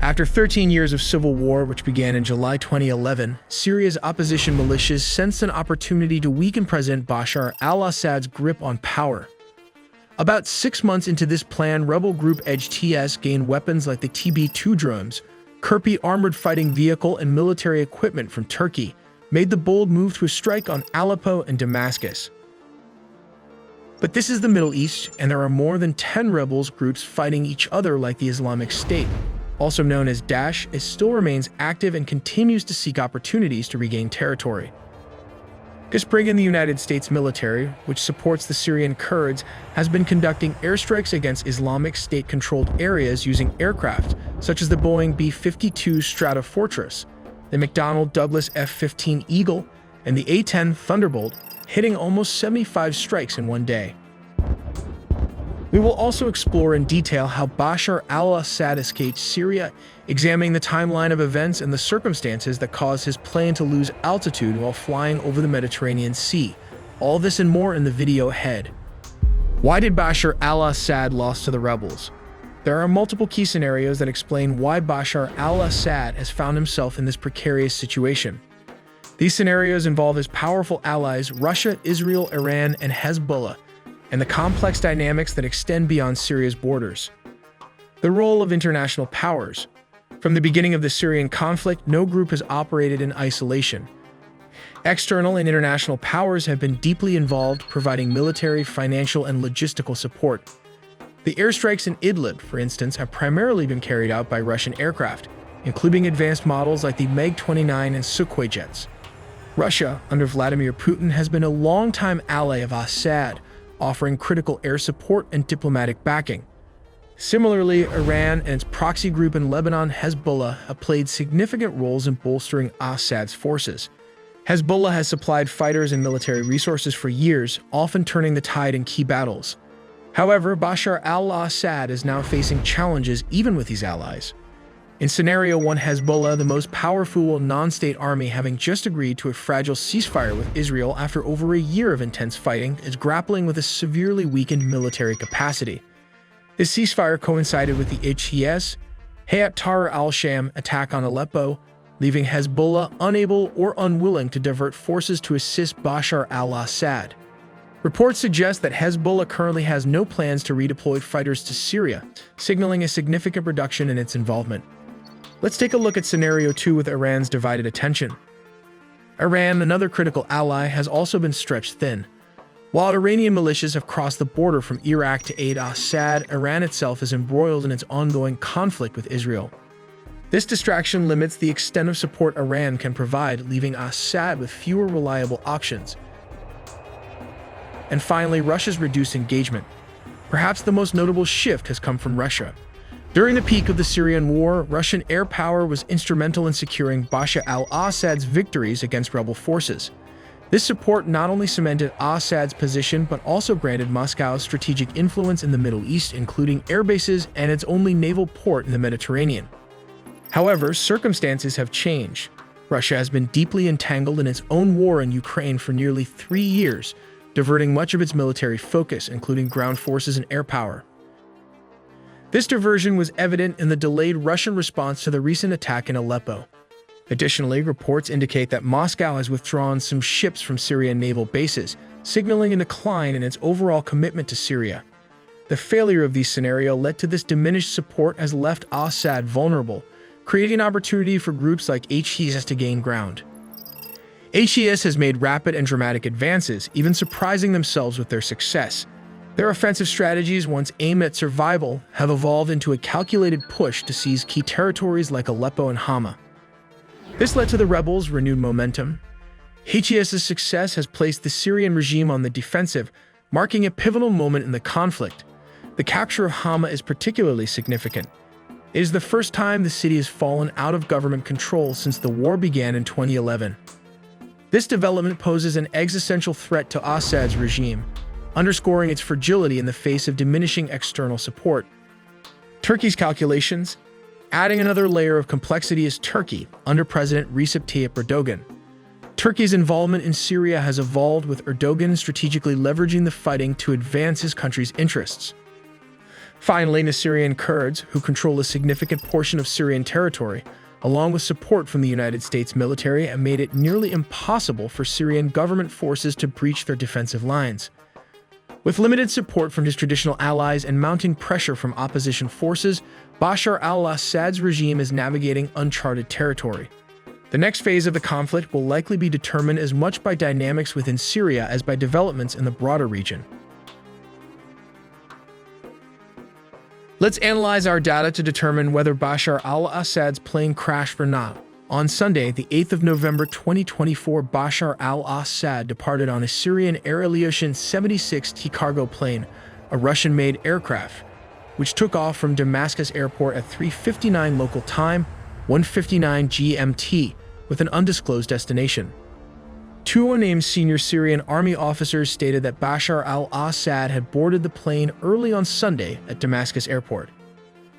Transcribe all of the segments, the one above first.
After 13 years of civil war, which began in July 2011, Syria's opposition militias sensed an opportunity to weaken President Bashar al-Assad's grip on power. About 6 months into this plan, rebel group HTS gained weapons like the TB2 drones, Kirpi armored fighting vehicle, and military equipment from Turkey, made the bold move to strike on Aleppo and Damascus. But this is the Middle East, and there are more than 10 rebels groups fighting each other, like the Islamic State, also known as Daesh. It still remains active and continues to seek opportunities to regain territory. This spring, the United States military, which supports the Syrian Kurds, has been conducting airstrikes against Islamic State-controlled areas using aircraft such as the Boeing B-52 Stratofortress, the McDonnell Douglas F-15 Eagle, and the A-10 Thunderbolt, hitting almost 75 strikes in one day. We will also explore in detail how Bashar al-Assad escaped Syria, examining the timeline of events and the circumstances that caused his plane to lose altitude while flying over the Mediterranean Sea. All this and more in the video ahead. Why did Bashar al-Assad lose to the rebels? There are multiple key scenarios that explain why Bashar al-Assad has found himself in this precarious situation. These scenarios involve his powerful allies Russia, Israel, Iran, and Hezbollah, and the complex dynamics that extend beyond Syria's borders. The role of international powers. From the beginning of the Syrian conflict, no group has operated in isolation. External and international powers have been deeply involved, providing military, financial, and logistical support. The airstrikes in Idlib, for instance, have primarily been carried out by Russian aircraft, including advanced models like the MiG-29 and Sukhoi jets. Russia, under Vladimir Putin, has been a longtime ally of Assad, offering critical air support and diplomatic backing. Similarly, Iran and its proxy group in Lebanon, Hezbollah, have played significant roles in bolstering Assad's forces. Hezbollah has supplied fighters and military resources for years, often turning the tide in key battles. However, Bashar al-Assad is now facing challenges even with these allies. In Scenario 1, Hezbollah, the most powerful non-state army, having just agreed to a fragile ceasefire with Israel after over a year of intense fighting, is grappling with a severely weakened military capacity. This ceasefire coincided with the HTS Hayat Tahrir al-Sham attack on Aleppo, leaving Hezbollah unable or unwilling to divert forces to assist Bashar al-Assad. Reports suggest that Hezbollah currently has no plans to redeploy fighters to Syria, signaling a significant reduction in its involvement. Let's take a look at Scenario 2 with Iran's divided attention. Iran, another critical ally, has also been stretched thin. While Iranian militias have crossed the border from Iraq to aid Assad, Iran itself is embroiled in its ongoing conflict with Israel. This distraction limits the extent of support Iran can provide, leaving Assad with fewer reliable options. And finally, Russia's reduced engagement. Perhaps the most notable shift has come from Russia. During the peak of the Syrian war, Russian air power was instrumental in securing Bashar al-Assad's victories against rebel forces. This support not only cemented Assad's position, but also granted Moscow strategic influence in the Middle East, including air bases and its only naval port in the Mediterranean. However, circumstances have changed. Russia has been deeply entangled in its own war in Ukraine for nearly 3 years, diverting much of its military focus, including ground forces and air power. This diversion was evident in the delayed Russian response to the recent attack in Aleppo. Additionally, reports indicate that Moscow has withdrawn some ships from Syrian naval bases, signaling a decline in its overall commitment to Syria. The failure of these scenarios led to this diminished support has left Assad vulnerable, creating an opportunity for groups like HTS to gain ground. HTS has made rapid and dramatic advances, even surprising themselves with their success. Their offensive strategies, once aimed at survival, have evolved into a calculated push to seize key territories like Aleppo and Hama. This led to the rebels' renewed momentum. HTS's success has placed the Syrian regime on the defensive, marking a pivotal moment in the conflict. The capture of Hama is particularly significant. It is the first time the city has fallen out of government control since the war began in 2011. This development poses an existential threat to Assad's regime, underscoring its fragility in the face of diminishing external support. Turkey's calculations. Adding another layer of complexity is Turkey, under President Recep Tayyip Erdogan. Turkey's involvement in Syria has evolved, with Erdogan strategically leveraging the fighting to advance his country's interests. Finally, the Syrian Kurds, who control a significant portion of Syrian territory, along with support from the United States military, have made it nearly impossible for Syrian government forces to breach their defensive lines. With limited support from his traditional allies and mounting pressure from opposition forces, Bashar al-Assad's regime is navigating uncharted territory. The next phase of the conflict will likely be determined as much by dynamics within Syria as by developments in the broader region. Let's analyze our data to determine whether Bashar al-Assad's plane crashed or not. On Sunday, the 8th of November 2024, Bashar al-Assad departed on a Syrian Air Ilyushin 76T cargo plane, a Russian-made aircraft, which took off from Damascus airport at 3:59 local time, 1:59 GMT, with an undisclosed destination. Two unnamed senior Syrian army officers stated that Bashar al-Assad had boarded the plane early on Sunday at Damascus airport.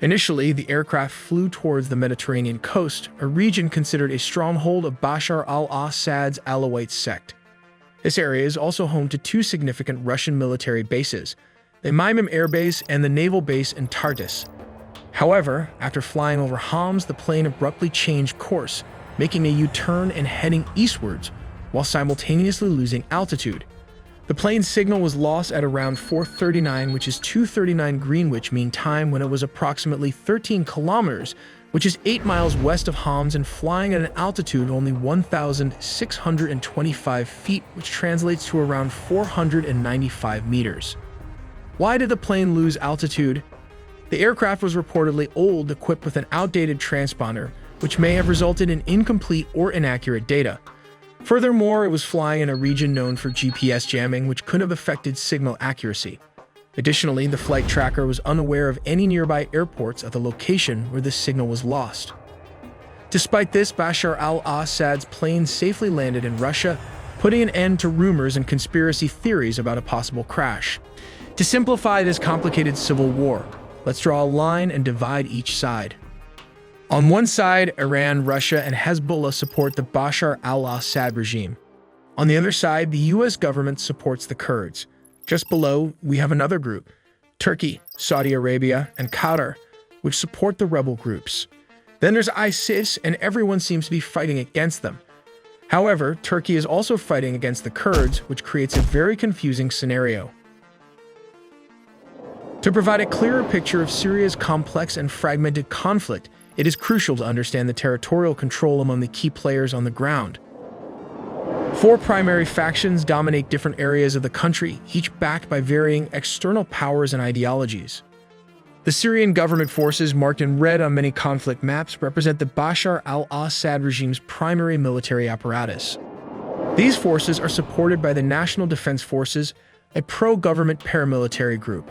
Initially, the aircraft flew towards the Mediterranean coast, a region considered a stronghold of Bashar al-Assad's Alawite sect. This area is also home to two significant Russian military bases, the Maimim Air Base and the naval base in Tartus. However, after flying over Homs, the plane abruptly changed course, making a U-turn and heading eastwards, while simultaneously losing altitude. The plane's signal was lost at around 4:39, which is 2:39 Greenwich Mean Time, when it was approximately 13 kilometers, which is 8 miles west of Homs, and flying at an altitude of only 1,625 feet, which translates to around 495 meters. Why did the plane lose altitude? The aircraft was reportedly old, equipped with an outdated transponder, which may have resulted in incomplete or inaccurate data. Furthermore, it was flying in a region known for GPS jamming, which could have affected signal accuracy. Additionally, the flight tracker was unaware of any nearby airports at the location where the signal was lost. Despite this, Bashar al-Assad's plane safely landed in Russia, putting an end to rumors and conspiracy theories about a possible crash. To simplify this complicated civil war, let's draw a line and divide each side. On one side, Iran, Russia, and Hezbollah support the Bashar al-Assad regime. On the other side, the US government supports the Kurds. Just below, we have another group, Turkey, Saudi Arabia, and Qatar, which support the rebel groups. Then there's ISIS, and everyone seems to be fighting against them. However, Turkey is also fighting against the Kurds, which creates a very confusing scenario. To provide a clearer picture of Syria's complex and fragmented conflict, it is crucial to understand the territorial control among the key players on the ground. Four primary factions dominate different areas of the country, each backed by varying external powers and ideologies. The Syrian government forces, marked in red on many conflict maps, represent the Bashar al-Assad regime's primary military apparatus. These forces are supported by the National Defense Forces, a pro-government paramilitary group.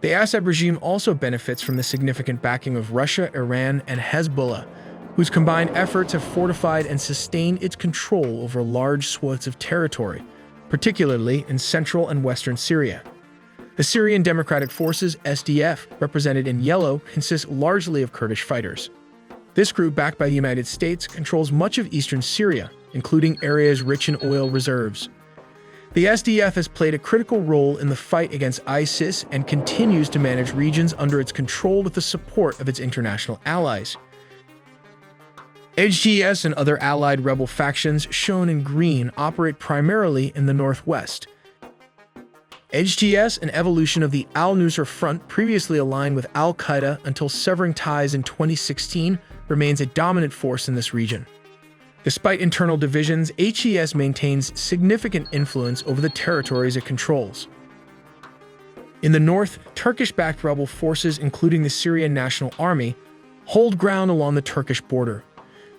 The Assad regime also benefits from the significant backing of Russia, Iran, and Hezbollah, whose combined efforts have fortified and sustained its control over large swaths of territory, particularly in central and western Syria. The Syrian Democratic Forces, SDF, represented in yellow, consists largely of Kurdish fighters. This group, backed by the United States, controls much of eastern Syria, including areas rich in oil reserves. The SDF has played a critical role in the fight against ISIS and continues to manage regions under its control with the support of its international allies. HTS and other allied rebel factions, shown in green, operate primarily in the northwest. HTS, an evolution of the al-Nusra Front, previously aligned with al-Qaeda until severing ties in 2016, remains a dominant force in this region. Despite internal divisions, HTS maintains significant influence over the territories it controls. In the north, Turkish-backed rebel forces, including the Syrian National Army, hold ground along the Turkish border.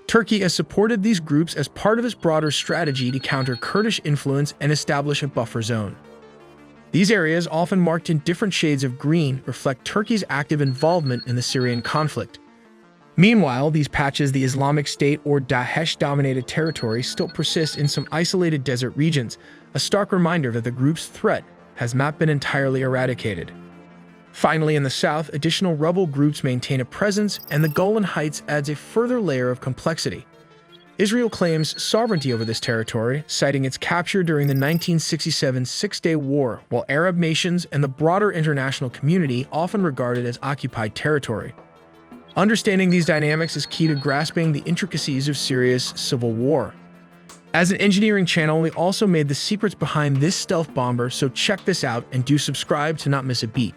Turkey has supported these groups as part of its broader strategy to counter Kurdish influence and establish a buffer zone. These areas, often marked in different shades of green, reflect Turkey's active involvement in the Syrian conflict. Meanwhile, these patches, the Islamic State or Daesh-dominated territory, still persist in some isolated desert regions, a stark reminder that the group's threat has not been entirely eradicated. Finally, in the south, additional rebel groups maintain a presence, and the Golan Heights adds a further layer of complexity. Israel claims sovereignty over this territory, citing its capture during the 1967 Six-Day War, while Arab nations and the broader international community often regard it as occupied territory. Understanding these dynamics is key to grasping the intricacies of Syria's civil war. As an engineering channel, we also made the secrets behind this stealth bomber, so check this out and do subscribe to not miss a beat.